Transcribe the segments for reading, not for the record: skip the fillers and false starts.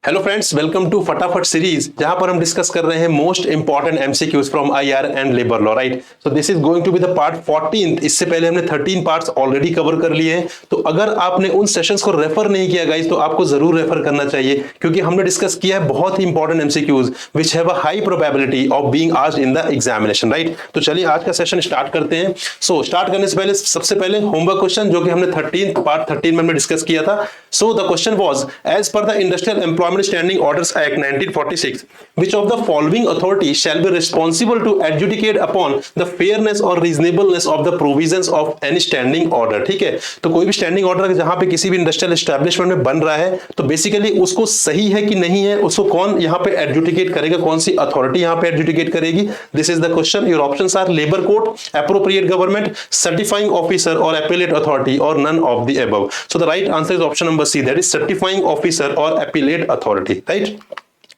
Hello friends, welcome to फटाफट series, जहां पर हम डिस्कस कर रहे हैं most important MCQs from IR and labour law. Right, so this is going to be the part 14। इससे पहले हमने 13 पार्ट्स ऑलरेडी कवर कर लिए हैं, तो अगर आपने उन सेशंस को रेफर नहीं किया गाइस, तो आपको जरूर रेफर करना चाहिए, क्योंकि हमने डिस्कस किया है बहुत ही important MCQs which have a high probability of being asked in the examination. Right, तो चलिए आज का सेशन स्टार्ट करते हैं। सो स्टार्ट करने से पहले सबसे पहले होमवर्क क्वेश्चन, जो कि हमने पार्ट 13 में हमने डिस्कस किया था। So the question was, as per the industrial employment standing orders Act 1946, which of the following authority shall be responsible to adjudicate upon the fairness or reasonableness of the provisions of any standing order। ठीक है, तो कोई भी standing order जहां पे किसी भी industrial establishment में बन रहा है, तो बेसिकली उसको सही है कि नहीं है, उसको कौन यहां पे एडजुडिकेट करेगा, कौन सी अथॉरिटी यहां पे एडजुडिकेट करेगी। This is the question. Your options are labour court, appropriate government, certifying officer और एपीलेट अथॉरिटी, और none of the above. So the right answer is option number C, that is certifying officer और appellate authority. Right,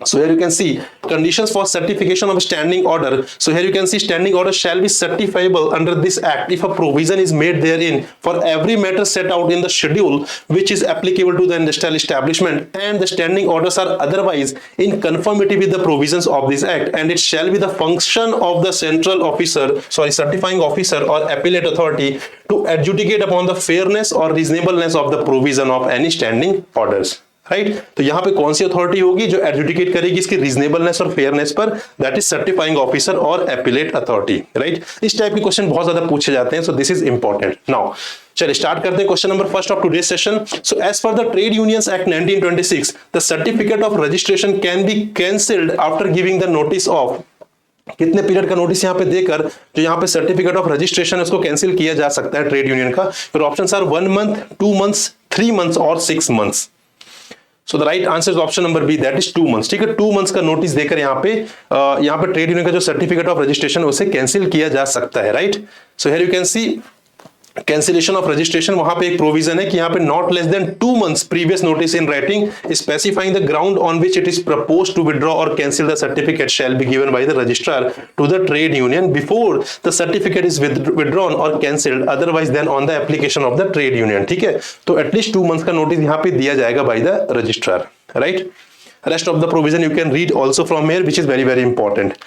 so here you can see conditions for certification of a standing order. So here you can see standing order shall be certifiable under this act if a provision is made therein for every matter set out in the schedule which is applicable to the industrial establishment, and the standing orders are otherwise in conformity with the provisions of this act, and it shall be the function of the central officer, certifying officer or appellate authority to adjudicate upon the fairness or reasonableness of the provision of any standing orders। Right, तो यहां पे कौन सी authority होगी जो adjudicate करेगी इसकी reasonableness और fairness पर? दैट इज सर्टिफाइंग ऑफिसर और एपीलेट अथॉरिटी। राइट, इस टाइप के क्वेश्चन बहुत ज्यादा पूछे जाते हैं, so this is important. Now चलिए स्टार्ट करते हैं question number first of today session. So as per the trade unions act 1926, the certificate of registration can be cancelled after giving the notice of, कितने period का notice यहां पे देकर जो यहां पे सर्टिफिकेट ऑफ रजिस्ट्रेशन है उसको कैंसिल किया जा सकता है ट्रेड यूनियन का। फिर options are 1 month, 2 months, 3 months और 6 months. So the right answer is option number B, that is 2 months. ठीक है, 2 मंथ्स का नोटिस देकर यहाँ पे ट्रेड यूनियन का जो सर्टिफिकेट ऑफ रजिस्ट्रेशन उसे कैंसिल किया जा सकता है। Right, so here you can see cancellation of registration, वहां पे एक प्रोविजन है कि यहाँ पे not less than 2 months previous notice in writing specifying the ground on which it is proposed to withdraw और cancel the certificate shall be given by the registrar to the trade union before the certificate is withdrawn और cancelled, otherwise then on the application of the trade union. ठीक है, तो at least 2 months का notice यहाँ पे दिया जाएगा bye the registrar. Right, rest of the provision you can read also from here, which is very very important.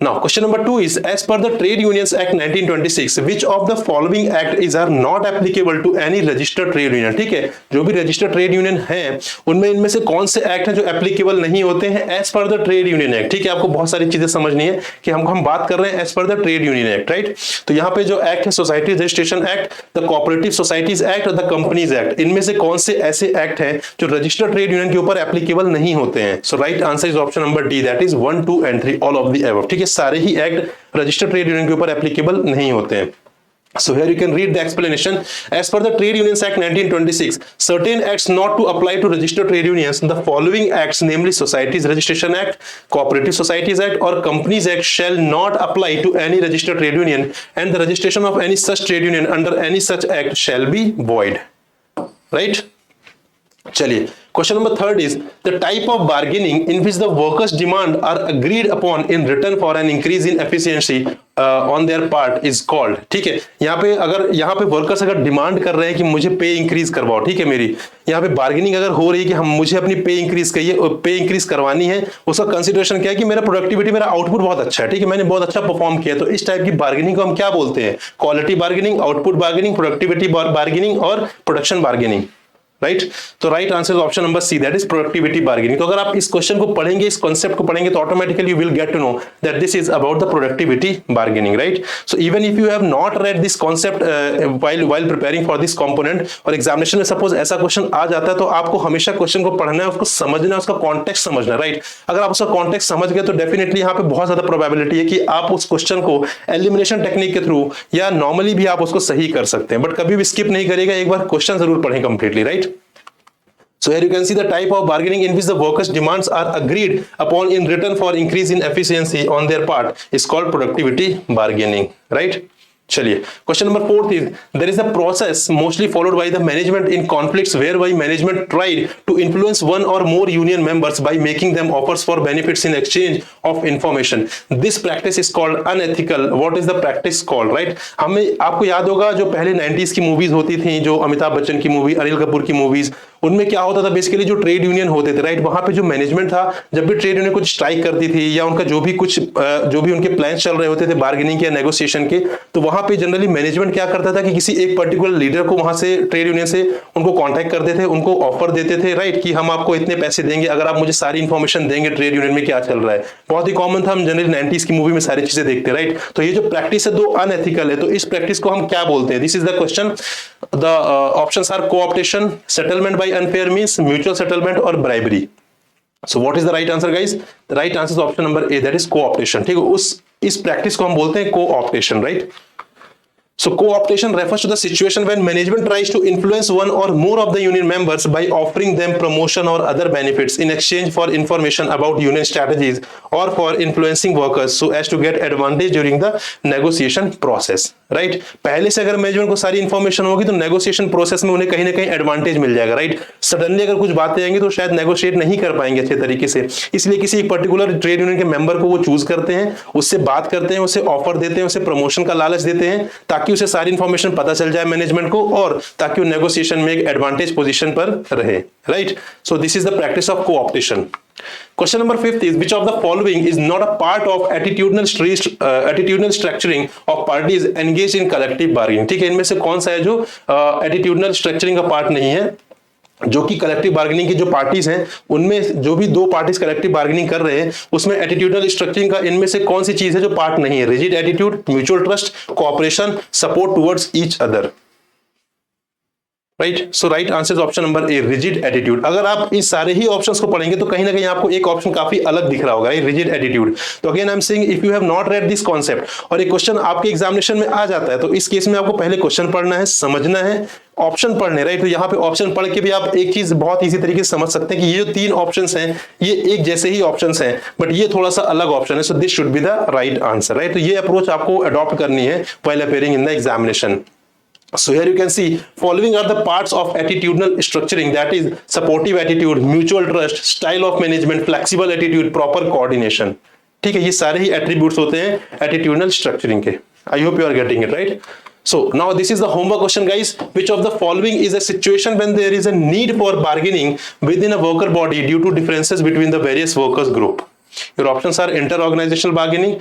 Now question number 2 is, as per the Trade Unions Act 1926, which of the following act is are not applicable to any registered trade union। ठीक है, जो भी registered trade union है उनमें इनमें से कौन से एक्ट हैं जो एप्लीकेबल नहीं होते हैं as per the trade union act. ठीक है, आपको बहुत सारी चीजें समझनी है कि हम बात कर रहे हैं as per the trade union act. Right, तो यहाँ पे जो एक्ट है society registration act, the cooperative societies act और द कंपनीज एक्ट, इनमें से कौन से ऐसे एक्ट हैं जो रजिस्टर्ड ट्रेड यूनियन के ऊपर एप्लीकेबल नहीं होते हैं? So right answer is option number D, that is 1, 2 and 3, all of the above. ठीक है, सारे ही एक्ट रजिस्टर्ड ट्रेड यूनियन के ऊपर एप्लीकेबल नहीं होते हैं। So here you can read the explanation. As per the Trade Unions Act 1926, certain acts not to apply to registered trade unions, the following acts, namely Societies Registration Act, Cooperative Societies Act or Companies Act, shall not apply to any registered trade union, and the registration of any such trade union under any such act shall be void. Right? चलिए, question number 3 is the type of bargaining in which the workers demand are agreed upon in return for an increase in efficiency on their part is called. ठीक है, यहाँ पे workers अगर demand कर रहे हैं कि मुझे पे इंक्रीज करवाओ, ठीक है, मेरी यहाँ पे बार्गेनिंग अगर हो रही है कि मुझे अपनी पे इंक्रीज करवानी है, उसका कंसिडरेशन क्या है कि मेरा प्रोडक्टिविटी, मेरा आउटपुट बहुत अच्छा है, ठीक है, मैंने बहुत अच्छा परफॉर्म किया, तो इस टाइप की बार्गेनिंग को हम क्या बोलते हैं? Quality bargaining, output bargaining, productivity bargaining और प्रोडक्शन बार्गेनिंग। राइट, तो right answer option number C, that is productivity bargaining. तो अगर आप इस क्वेश्चन को पढ़ेंगे, इस कॉन्सेप्ट को पढ़ेंगे, तो automatically you will get to know that this is about the productivity bargaining. Right, so even if you have not read this concept while preparing for this component, और एग्जामिनेशन में suppose ऐसा question आ जाता है, तो आपको हमेशा question को पढ़ना है, उसको समझना है, उसका कॉन्टेक्स्ट समझना है। राइट, अगर आप उसका कॉन्टेक्स्ट समझ गए तो डेफिनेटली यहाँ पे बहुत ज्यादा प्रोबेबिलिटी है कि आप उस क्वेश्चन को एलिमिनेशन टेक्निक के थ्रू या नॉर्मली भी आप उसको सही कर सकते हैं, बट कभी भी स्किप नहीं करिएगा, एक बार क्वेश्चन जरूर पढ़ें completely. Right, so here you can see the type of bargaining in which the workers' demands are agreed upon in return for increase in efficiency on their part is called productivity bargaining. Right? चलिए, question number 4 is there is a process mostly followed by the management in conflicts where by management tried to influence one or more union members by making them offers for benefits in exchange of information. This practice is called unethical. What is the practice called? Right, हमें आपको याद होगा जो पहले 90s की movies होती थी, जो अमिताभ बच्चन की मूवी, अनिल कपूर की मूवीज, उनमें क्या होता था बेसिकली, जो ट्रेड यूनियन होते थे राइट, वहां पे जो मैनेजमेंट था, जब भी ट्रेड यूनियन कुछ स्ट्राइक करती थी या उनका जो भी उनके प्लान चल रहे होते थे बार्गेनिंग या नेगोशिएशन के, तो वहां पे जनरली मैनेजमेंट क्या करता था कि किसी एक पर्टिकुलर लीडर को वहां से ट्रेड यूनियन से उनको कांटेक्ट करते थे, उनको ऑफर देते थे राइट, कि हम आपको इतने पैसे देंगे अगर आप मुझे सारी इंफॉर्मेशन देंगे ट्रेड यूनियन में क्या चल रहा है। बहुत ही कॉमन था, हम जनरली 90s की मूवी में सारी चीजें देखते हैं राइट। तो ये जो प्रैक्टिस है दो अनएथिकल है, तो इस प्रैक्टिस को हम क्या बोलते हैं? This is the question. The options are cooptation, settlement by unfair means, mutual settlement or bribery. So what is the right answer guys? The right answer is option number A, that is co-optation। ठीक है, इस practice को हम बोलते हैं co-optation right. So co-optation refers to the situation when management tries to influence one or more of the union members by offering them promotion or other benefits in exchange for information about union strategies or for influencing workers so as to get advantage during the negotiation process, right? पहले से अगर management को सारी information होगी तो negotiation process में उन्हें कहीं ना कहीं एडवांटेज मिल जाएगा राइट। सडनली अगर कुछ बातें आएंगी तो शायद नेगोशिएट नहीं कर पाएंगे अच्छे तरीके से, इसलिए किसी एक पर्टिकुलर ट्रेड यूनियन के मेंबर को वो चूज करते हैं, उससे बात करते हैं, उसे ऑफर देते हैं, उसे प्रमोशन का लालच देते हैं ताकि उसे सारी इंफॉर्मेशन पता चल जाए मैनेजमेंट को और ताकि वो नेगोशिएशन में एक एडवांटेज पोजीशन पर रहे right. So this is the practice of cooptation. Question number 5 is which of the following is not a part of attitudinal structuring of parties engaged in collective bargaining। ठीक है, इनमें से कौन सा है जो attitudinal structuring का पार्ट नहीं है, जो कि कलेक्टिव बार्गेनिंग की जो पार्टीज हैं उनमें जो भी दो पार्टीज कलेक्टिव बार्गेनिंग कर रहे हैं उसमें एटीट्यूडल स्ट्रक्चरिंग का इनमें से कौन सी चीज है जो पार्ट नहीं है? Rigid attitude, mutual trust, cooperation, support towards each other right. So right answer is option number A, rigid attitude. अगर आप इस सारे ही ऑप्शंस को पढ़ेंगे तो कहीं ना कहीं आपको एक ऑप्शन काफी अलग दिख रहा होगा, रिजिड एटीट्यूड। तो again I am saying if you have not read this concept और एक क्वेश्चन आपके एग्जामिनेशन में आ जाता है तो इस केस में आपको पहले क्वेश्चन पढ़ना है, समझना है, ऑप्शन पढ़ने राइट। तो यहाँ पे ऑप्शन पढ़ के भी आप एक चीज बहुत इजी तरीके से समझ सकते हैं कि ये जो तीन ऑप्शंस हैं ये एक जैसे ही ऑप्शंस हैं बट ये थोड़ा सा अलग ऑप्शन है, so this should be the right answer right. तो ये अप्रोच आपको अडॉप्ट करनी है while appearing in the examination. So here you can see following are the parts of attitudinal structuring, that is supportive attitude, mutual trust, style of management, flexible attitude, proper coordination। ठीक है, ये सारे ही attributes होते हैं attitudinal structuring के। I hope you are getting it right। So now this is the homework question guys, which of the following is a situation when there is a need for bargaining within a worker body due to differences between the various workers group? Your options are inter-organizational bargaining,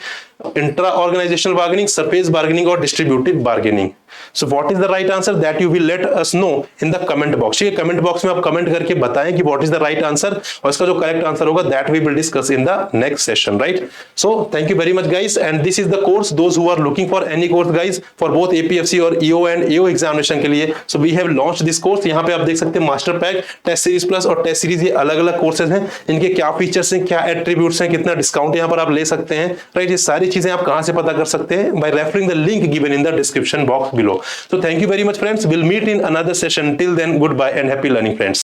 intra-organizational bargaining, surface bargaining or distributive bargaining। So what is the right answer? That you will let us know in the comment box। ठीक है, comment box में आप comment करके बताएं कि what is the right answer और इसका जो करेक्ट आंसर होगा that we will discuss in the next session, right? So thank you very much guys, and this is the course those who are looking for any course guys for both APFC और EO and AO examination के लिए। So we have launched this course। यहाँ पे आप देख सकते हैं master pack, test series plus और टेस्ट सीरीज, ये अलग अलग कोर्सेज हैं, इनके क्या फीचर्स हैं, क्या एट्रीब्यूट्स हैं, कितना डिस्काउंट यहाँ पर आप ले सकते हैं राइट। ये सारी चीजें आप कहां से पता कर सकते हैं? Bye referring the link given in the description box below. So thank you very much friends, we'll meet in another session, till then goodbye and happy learning friends।